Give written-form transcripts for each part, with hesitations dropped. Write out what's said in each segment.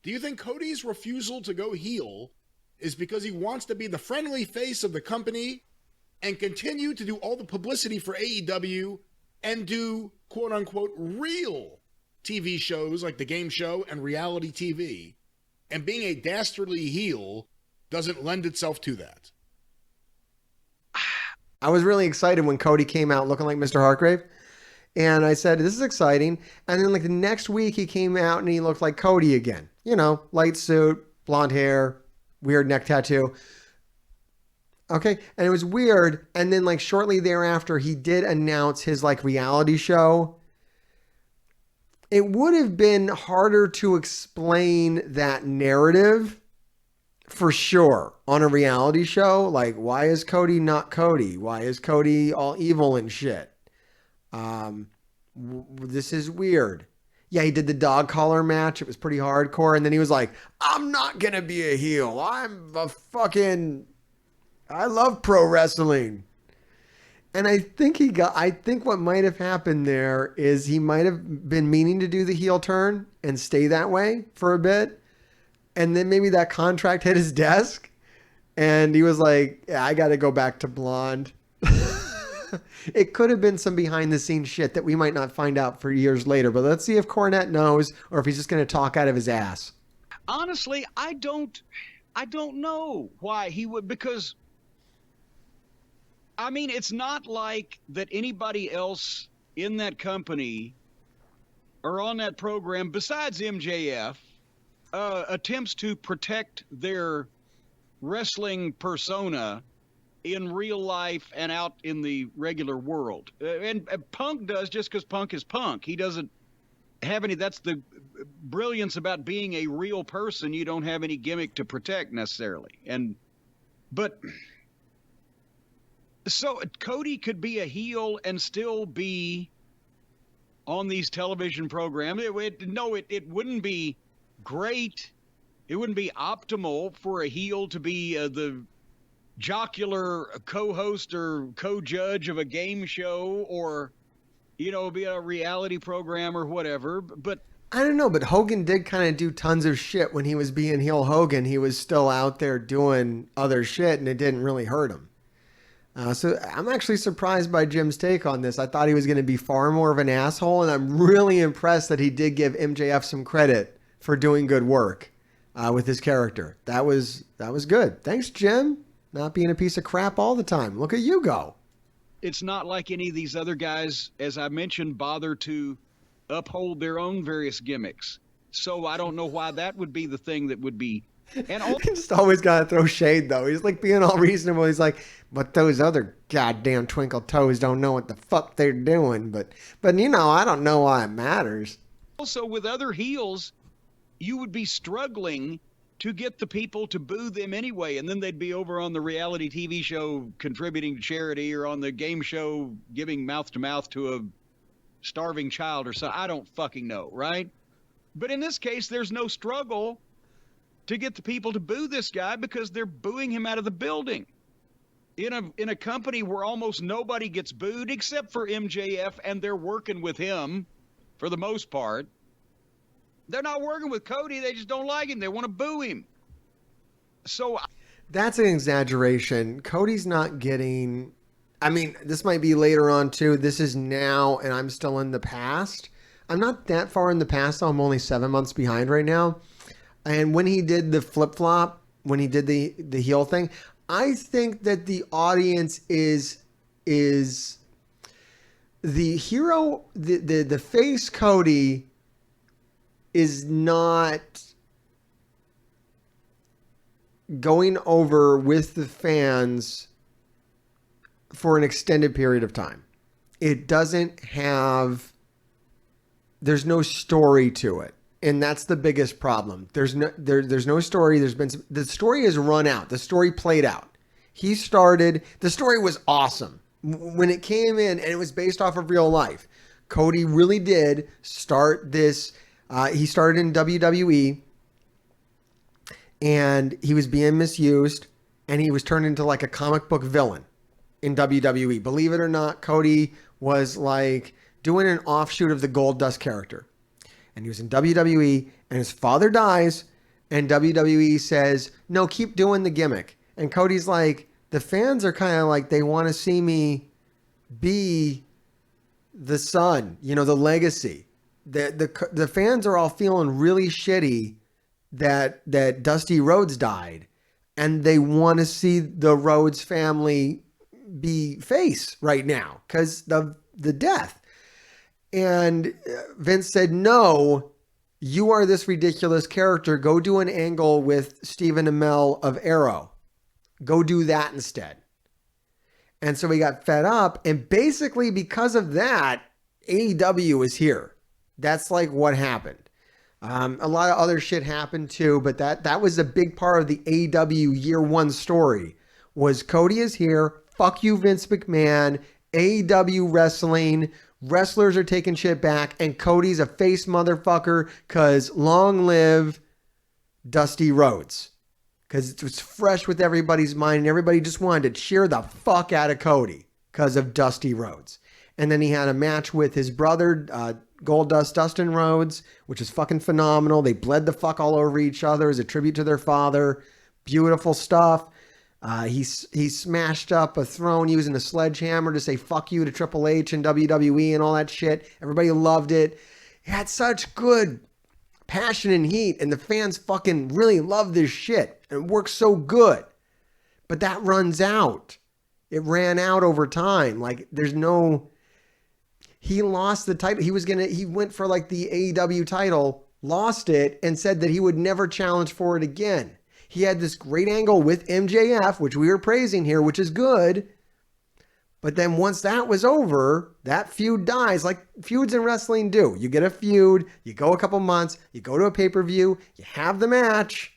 Do you think Cody's refusal to go heel is because he wants to be the friendly face of the company and continue to do all the publicity for AEW and do quote unquote real TV shows like the game show and reality TV, and being a dastardly heel doesn't lend itself to that? I was really excited when Cody came out looking like Mr. Hargrave. And I said, this is exciting. And then like the next week he came out and he looked like Cody again. You know, light suit, blonde hair, weird neck tattoo. Okay. And it was weird. And then like shortly thereafter, he did announce his like reality show. It would have been harder to explain that narrative for sure on a reality show. Like, why is Cody not Cody? Why is Cody all evil and shit? This is weird. Yeah, he did the dog collar match. It was pretty hardcore. And then he was like, I'm not going to be a heel. I love pro wrestling. And I think what might have happened there is he might have been meaning to do the heel turn and stay that way for a bit. And then maybe that contract hit his desk and he was like, yeah, I got to go back to blonde. It could have been some behind the scenes shit that we might not find out for years later, but let's see if Cornette knows or if he's just going to talk out of his ass. Honestly, I don't know why he would, because I mean, it's not like that anybody else in that company or on that program besides MJF attempts to protect their wrestling persona in real life and out in the regular world. And Punk does, just because Punk is Punk. He doesn't have any, that's the brilliance about being a real person. You don't have any gimmick to protect necessarily. But so Cody could be a heel and still be on these television programs. It wouldn't be great. It wouldn't be optimal for a heel to be the jocular co-host or co-judge of a game show, or, you know, be a reality program or whatever. But I don't know, but Hogan did kind of do tons of shit when he was being heel Hogan. He was still out there doing other shit and it didn't really hurt him. So I'm actually surprised by Jim's take on this. I thought he was going to be far more of an asshole, and I'm really impressed that he did give MJF some credit for doing good work with his character. That was good. Thanks, Jim. Not being a piece of crap all the time. Look at you go. It's not like any of these other guys, as I mentioned, bother to uphold their own various gimmicks. So I don't know why that would be the thing that would be. And all just always got to throw shade, though. He's like being all reasonable. He's like, but those other goddamn twinkle toes don't know what the fuck they're doing. But you know, I don't know why it matters. Also, with other heels, you would be struggling to get the people to boo them anyway, and then they'd be over on the reality TV show contributing to charity, or on the game show giving mouth to mouth to a starving child or so. I don't fucking know, right? But in this case, there's no struggle to get the people to boo this guy because they're booing him out of the building. In a company where almost nobody gets booed except for MJF, and they're working with him for the most part. They're not working with Cody. They just don't like him. They want to boo him. So that's an exaggeration. Cody's not getting, I mean, this might be later on too. This is now, and I'm still in the past. I'm not that far in the past, though. I'm only 7 months behind right now. And when he did the flip-flop, when he did the heel thing, I think that the audience is the hero, the face Cody is not going over with the fans for an extended period of time. It doesn't have, there's no story to it. And that's the biggest problem. There's no story. The story is run out. The story played out. The story was awesome when it came in, and it was based off of real life. Cody really did start this. He started in WWE, and he was being misused, and he was turned into like a comic book villain in WWE. Believe it or not, Cody was like doing an offshoot of the Gold Dust character. And he was in WWE, and his father dies, And WWE says, no, keep doing the gimmick. And Cody's like, the fans are kind of like, they want to see me be the son, you know, the legacy. The fans are all feeling really shitty that Dusty Rhodes died. And they want to see the Rhodes family be face right now because of the death. And Vince said, no, you are this ridiculous character. Go do an angle with Stephen Amell of Arrow. Go do that instead. And so we got fed up. And basically because of that, AEW is here. That's like what happened. A lot of other shit happened too, but that was a big part of the AEW year one story was Cody is here. Fuck you, Vince McMahon. AEW wrestling. Wrestlers are taking shit back. And Cody's a face motherfucker because long live Dusty Rhodes. Because it was fresh with everybody's mind and everybody just wanted to cheer the fuck out of Cody because of Dusty Rhodes. And then he had a match with his brother, Goldust Dustin Rhodes, which is fucking phenomenal. They bled the fuck all over each other as a tribute to their father. Beautiful stuff. He smashed up a throne using a sledgehammer to say fuck you to Triple H and WWE and all that shit. Everybody loved it. It had such good passion and heat, and the fans fucking really love this shit. And it works so good. But that runs out. It ran out over time. Like, there's no... He lost the title. He went for like the AEW title, lost it, and said that he would never challenge for it again. He had this great angle with MJF, which we were praising here, which is good. But then once that was over, that feud dies like feuds in wrestling do. You get a feud, you go a couple months, you go to a pay-per-view, you have the match,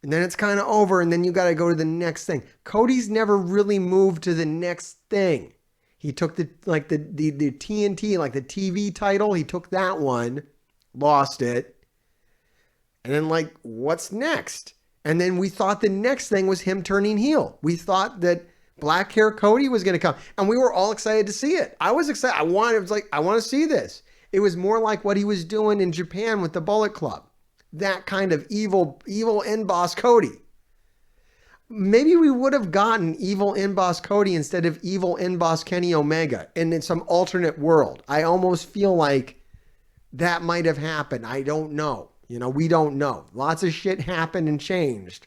and then it's kind of over, and then you got to go to the next thing. Cody's never really moved to the next thing. He took the TNT, like the TV title. He took that one, lost it. And then like, what's next? And then we thought the next thing was him turning heel. We thought that black hair Cody was going to come. And we were all excited to see it. I was excited. I want to see this. It was more like what he was doing in Japan with the Bullet Club. That kind of evil end boss Cody. Maybe we would have gotten evil end boss Cody instead of evil end boss Kenny Omega and in some alternate world. I almost feel like that might have happened. I don't know. You know, we don't know. Lots of shit happened and changed.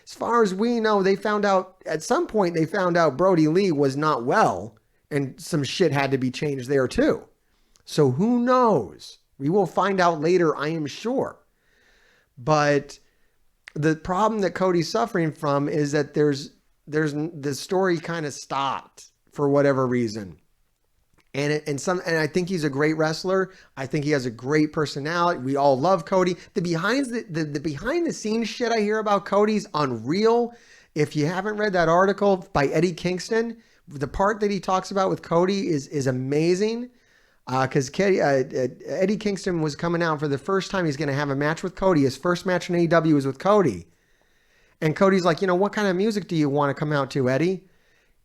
As far as we know, at some point they found out Brody Lee was not well and some shit had to be changed there too. So who knows? We will find out later, I am sure. But the problem that Cody's suffering from is that the story kind of stopped for whatever reason. And I think he's a great wrestler. I think he has a great personality. We all love Cody. The behind the scenes shit I hear about Cody's unreal. If you haven't read that article by Eddie Kingston, the part that he talks about with Cody is amazing. Because Eddie Kingston was coming out for the first time. He's going to have a match with Cody. His first match in AEW was with Cody. And Cody's like, what kind of music do you want to come out to, Eddie?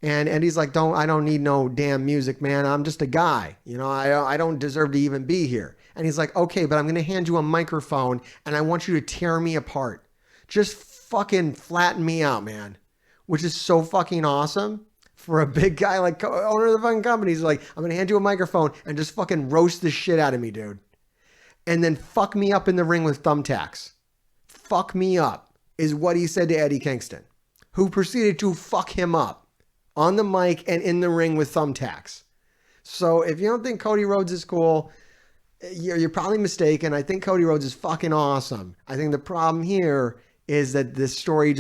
And Eddie's like, I don't need no damn music, man. I'm just a guy. I don't deserve to even be here. And he's like, okay, but I'm going to hand you a microphone and I want you to tear me apart. Just fucking flatten me out, man. Which is so fucking awesome. For a big guy like owner of the fucking company, he's like, I'm going to hand you a microphone and just fucking roast the shit out of me, dude. And then fuck me up in the ring with thumbtacks. Fuck me up is what he said to Eddie Kingston, who proceeded to fuck him up on the mic and in the ring with thumbtacks. So if you don't think Cody Rhodes is cool, you're probably mistaken. I think Cody Rhodes is fucking awesome. I think the problem here is that this story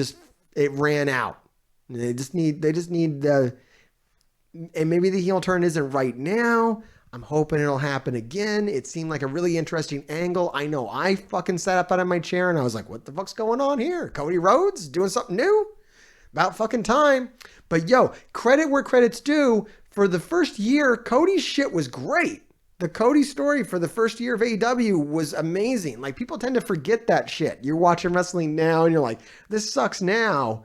it ran out. They just need and maybe the heel turn isn't right now. I'm hoping it'll happen again. It seemed like a really interesting angle. I know I fucking sat up out of my chair and I was like, what the fuck's going on here? Cody Rhodes doing something new? About fucking time. But credit where credit's due. For the first year, Cody's shit was great. The Cody story for the first year of AEW was amazing. Like, people tend to forget that shit. You're watching wrestling now and you're like, this sucks now.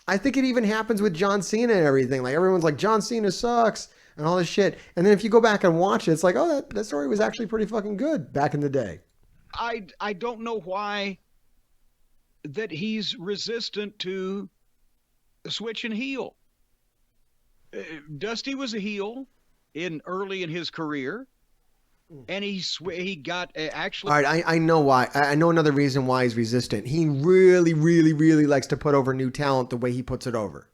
I think it even happens with John Cena and everything. Like, everyone's like, John Cena sucks and all this shit. And then if you go back and watch it, it's like, oh, that story was actually pretty fucking good back in the day. I don't know why that he's resistant to switching heel. Dusty was a heel early in his career, and he got actually. All right, I know why. I know another reason why he's resistant. He really, really, really likes to put over new talent the way he puts it over.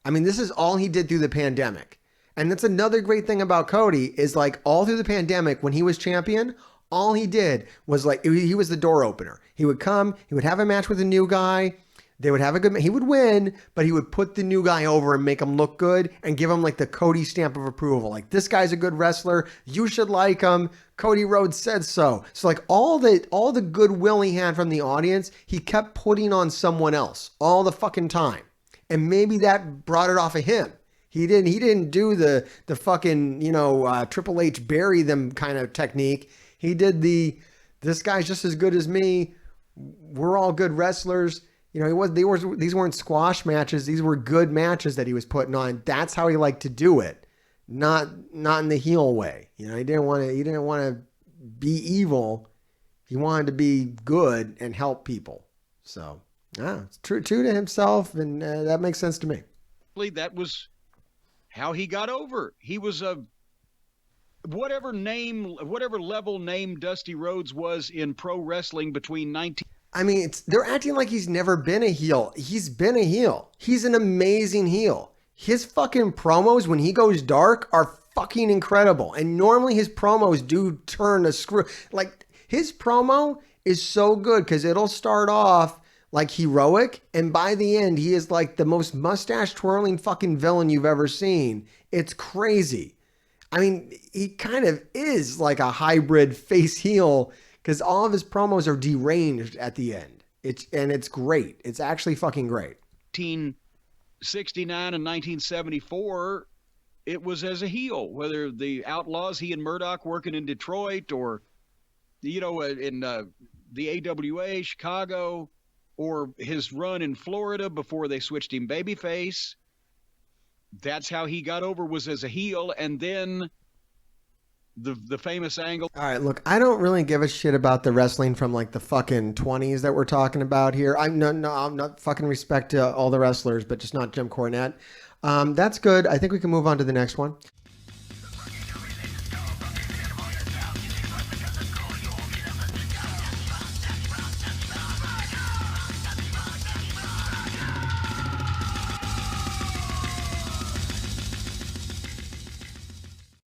I mean, this is all he did through the pandemic. And that's another great thing about Cody is like all through the pandemic when he was champion, all he did was like, he was the door opener. He would come, he would have a match with a new guy. They would have a good, he would win, but he would put the new guy over and make him look good and give him like the Cody stamp of approval. Like, this guy's a good wrestler. You should like him. Cody Rhodes said so. So like all the goodwill he had from the audience, he kept putting on someone else all the fucking time. And maybe that brought it off of him. He didn't do the fucking, Triple H bury them kind of technique. He did this guy's just as good as me. We're all good wrestlers. These weren't squash matches. These were good matches that he was putting on. That's how he liked to do it. Not in the heel way. He didn't want to be evil. He wanted to be good and help people. So, it's true to himself, and that makes sense to me. That was how he got over. He was whatever level name Dusty Rhodes was in pro wrestling between 19. I mean, they're acting like he's never been a heel. He's been a heel. He's an amazing heel. His fucking promos when he goes dark are fucking incredible. And normally his promos do turn a screw. Like, his promo is so good because it'll start off like heroic, and by the end, he is like the most mustache twirling fucking villain you've ever seen. It's crazy. I mean, he kind of is like a hybrid face heel because all of his promos are deranged at the end. It's great. It's actually fucking great. 1969 and 1974, it was as a heel, whether the Outlaws, he and Murdoch working in Detroit, or in the AWA, Chicago, or his run in Florida before they switched him babyface. That's how he got over, was as a heel. And then the famous angle. All right, look, I don't really give a shit about the wrestling from like the fucking 20s that we're talking about here. I'm not fucking respect to all the wrestlers, but just not Jim Cornette. That's good. I think we can move on to the next one.